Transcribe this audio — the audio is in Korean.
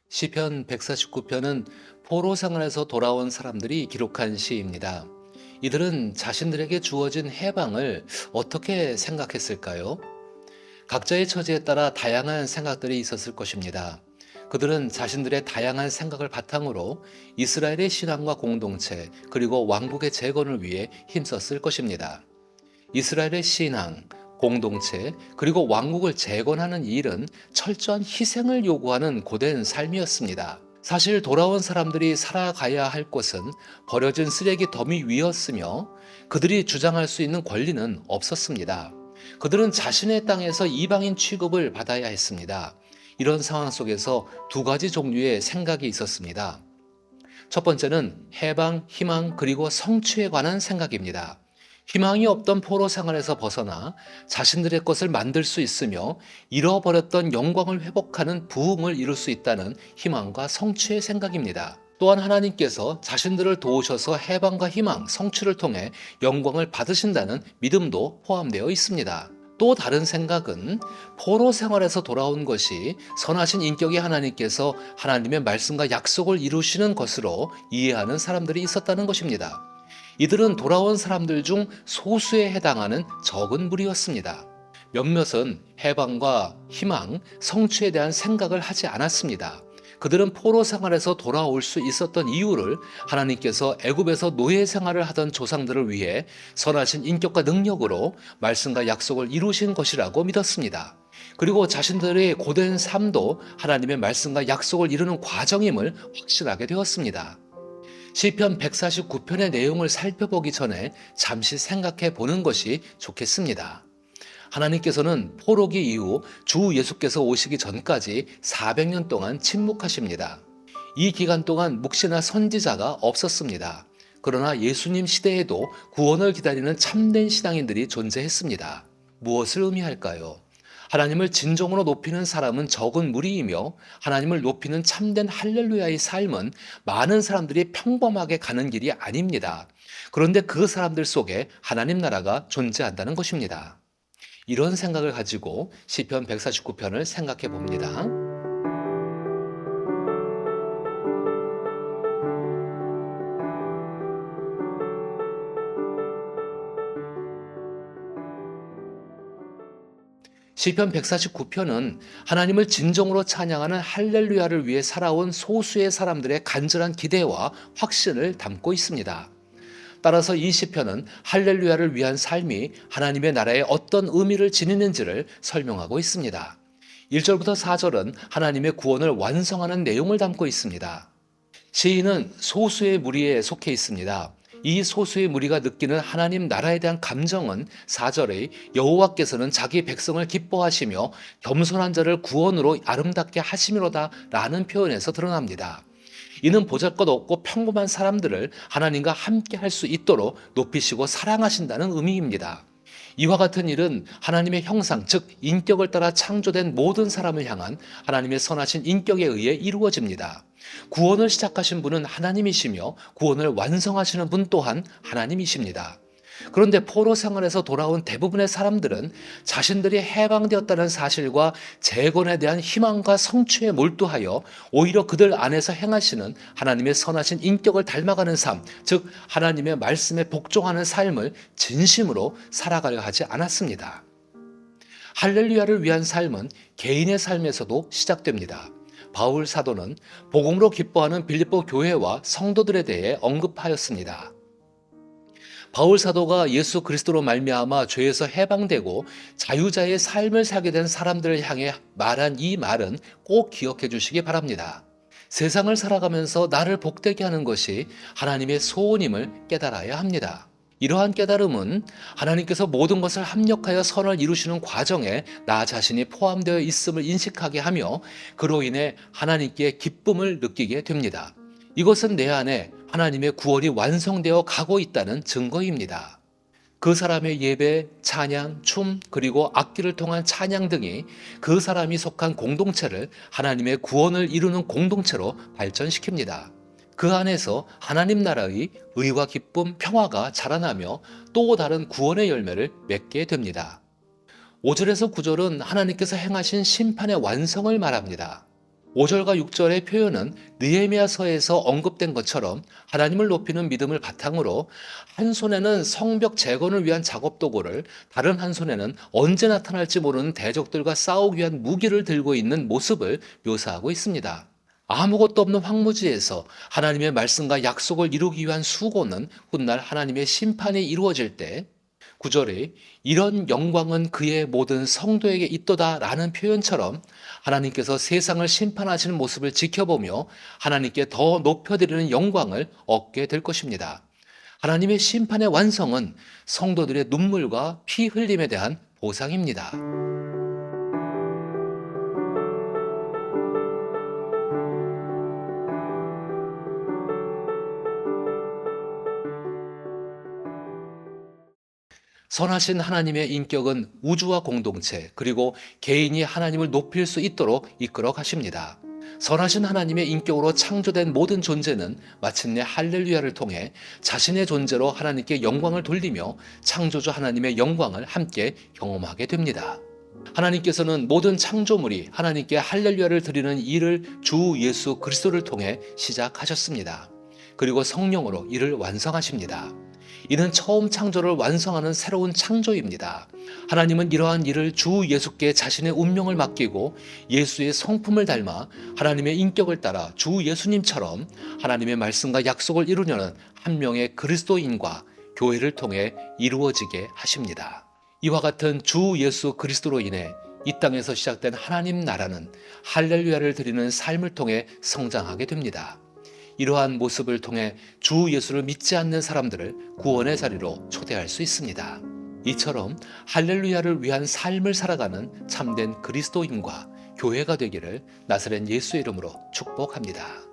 시편 149편은 포로 생활에서 돌아온 사람들이 기록한 시입니다. 이들은 자신들에게 주어진 해방을 어떻게 생각했을까요? 각자의 처지에 따라 다양한 생각들이 있었을 것입니다. 그들은 자신들의 다양한 생각을 바탕으로 이스라엘의 신앙과 공동체 그리고 왕국의 재건을 위해 힘썼을 것입니다. 이스라엘의 신앙, 공동체, 그리고 왕국을 재건하는 일은 철저한 희생을 요구하는 고된 삶이었습니다. 사실 돌아온 사람들이 살아가야 할 곳은 버려진 쓰레기 더미 위였으며 그들이 주장할 수 있는 권리는 없었습니다. 그들은 자신의 땅에서 이방인 취급을 받아야 했습니다. 이런 상황 속에서 두 가지 종류의 생각이 있었습니다. 첫 번째는 해방, 희망, 그리고 성취에 관한 생각입니다. 희망이 없던 포로 생활에서 벗어나 자신들의 것을 만들 수 있으며 잃어버렸던 영광을 회복하는 부흥을 이룰 수 있다는 희망과 성취의 생각입니다. 또한 하나님께서 자신들을 도우셔서 해방과 희망, 성취를 통해 영광을 받으신다는 믿음도 포함되어 있습니다. 또 다른 생각은 포로 생활에서 돌아온 것이 선하신 인격의 하나님께서 하나님의 말씀과 약속을 이루시는 것으로 이해하는 사람들이 있었다는 것입니다. 이들은 돌아온 사람들 중 소수에 해당하는 적은 무리였습니다. 몇몇은 해방과 희망, 성취에 대한 생각을 하지 않았습니다. 그들은 포로 생활에서 돌아올 수 있었던 이유를 하나님께서 애굽에서 노예 생활을 하던 조상들을 위해 선하신 인격과 능력으로 말씀과 약속을 이루신 것이라고 믿었습니다. 그리고 자신들의 고된 삶도 하나님의 말씀과 약속을 이루는 과정임을 확신하게 되었습니다. 시편 149편의 내용을 살펴보기 전에 잠시 생각해 보는 것이 좋겠습니다. 하나님께서는 포로기 이후 주 예수께서 오시기 전까지 400년 동안 침묵하십니다. 이 기간 동안 묵시나 선지자가 없었습니다. 그러나 예수님 시대에도 구원을 기다리는 참된 신앙인들이 존재했습니다. 무엇을 의미할까요? 하나님을 진정으로 높이는 사람은 적은 무리이며 하나님을 높이는 참된 할렐루야의 삶은 많은 사람들이 평범하게 가는 길이 아닙니다. 그런데 그 사람들 속에 하나님 나라가 존재한다는 것입니다. 이런 생각을 가지고 시편 149편을 생각해 봅니다. 시편 149편은 하나님을 진정으로 찬양하는 할렐루야를 위해 살아온 소수의 사람들의 간절한 기대와 확신을 담고 있습니다. 따라서 이 시편은 할렐루야를 위한 삶이 하나님의 나라에 어떤 의미를 지니는지를 설명하고 있습니다. 1절부터 4절은 하나님의 구원을 완성하는 내용을 담고 있습니다. 시인은 소수의 무리에 속해 있습니다. 이 소수의 무리가 느끼는 하나님 나라에 대한 감정은 4절의 여호와께서는 자기 백성을 기뻐하시며 겸손한 자를 구원으로 아름답게 하심이로다 라는 표현에서 드러납니다. 이는 보잘것없고 평범한 사람들을 하나님과 함께 할 수 있도록 높이시고 사랑하신다는 의미입니다. 이와 같은 일은 하나님의 형상, 즉 인격을 따라 창조된 모든 사람을 향한 하나님의 선하신 인격에 의해 이루어집니다. 구원을 시작하신 분은 하나님이시며 구원을 완성하시는 분 또한 하나님이십니다. 그런데 포로 생활에서 돌아온 대부분의 사람들은 자신들이 해방되었다는 사실과 재건에 대한 희망과 성취에 몰두하여 오히려 그들 안에서 행하시는 하나님의 선하신 인격을 닮아가는 삶, 즉 하나님의 말씀에 복종하는 삶을 진심으로 살아가려 하지 않았습니다. 할렐루야를 위한 삶은 개인의 삶에서도 시작됩니다. 바울 사도는 복음으로 기뻐하는 빌립보 교회와 성도들에 대해 언급하였습니다. 바울 사도가 예수 그리스도로 말미암아 죄에서 해방되고 자유자의 삶을 살게 된 사람들을 향해 말한 이 말은 꼭 기억해 주시기 바랍니다. 세상을 살아가면서 나를 복되게 하는 것이 하나님의 소원임을 깨달아야 합니다. 이러한 깨달음은 하나님께서 모든 것을 합력하여 선을 이루시는 과정에 나 자신이 포함되어 있음을 인식하게 하며 그로 인해 하나님께 기쁨을 느끼게 됩니다. 이것은 내 안에 하나님의 구원이 완성되어 가고 있다는 증거입니다. 그 사람의 예배, 찬양, 춤, 그리고 악기를 통한 찬양 등이 그 사람이 속한 공동체를 하나님의 구원을 이루는 공동체로 발전시킵니다. 그 안에서 하나님 나라의 의와 기쁨, 평화가 자라나며 또 다른 구원의 열매를 맺게 됩니다. 5절에서 9절은 하나님께서 행하신 심판의 완성을 말합니다. 5절과 6절의 표현은 느헤미야서에서 언급된 것처럼 하나님을 높이는 믿음을 바탕으로 한 손에는 성벽 재건을 위한 작업 도구를, 다른 한 손에는 언제 나타날지 모르는 대적들과 싸우기 위한 무기를 들고 있는 모습을 묘사하고 있습니다. 아무것도 없는 황무지에서 하나님의 말씀과 약속을 이루기 위한 수고는 훗날 하나님의 심판이 이루어질 때, 9절에 이런 영광은 그의 모든 성도에게 있도다 라는 표현처럼 하나님께서 세상을 심판하시는 모습을 지켜보며 하나님께 더 높여드리는 영광을 얻게 될 것입니다. 하나님의 심판의 완성은 성도들의 눈물과 피 흘림에 대한 보상입니다. 선하신 하나님의 인격은 우주와 공동체, 그리고 개인이 하나님을 높일 수 있도록 이끌어 가십니다. 선하신 하나님의 인격으로 창조된 모든 존재는 마침내 할렐루야를 통해 자신의 존재로 하나님께 영광을 돌리며 창조주 하나님의 영광을 함께 경험하게 됩니다. 하나님께서는 모든 창조물이 하나님께 할렐루야를 드리는 일을 주 예수 그리스도를 통해 시작하셨습니다. 그리고 성령으로 이를 완성하십니다. 이는 처음 창조를 완성하는 새로운 창조입니다. 하나님은 이러한 일을 주 예수께 자신의 운명을 맡기고 예수의 성품을 닮아 하나님의 인격을 따라 주 예수님처럼 하나님의 말씀과 약속을 이루려는 한 명의 그리스도인과 교회를 통해 이루어지게 하십니다. 이와 같은 주 예수 그리스도로 인해 이 땅에서 시작된 하나님 나라는 할렐루야를 드리는 삶을 통해 성장하게 됩니다. 이러한 모습을 통해 주 예수를 믿지 않는 사람들을 구원의 자리로 초대할 수 있습니다. 이처럼 할렐루야를 위한 삶을 살아가는 참된 그리스도인과 교회가 되기를 나사렛 예수의 이름으로 축복합니다.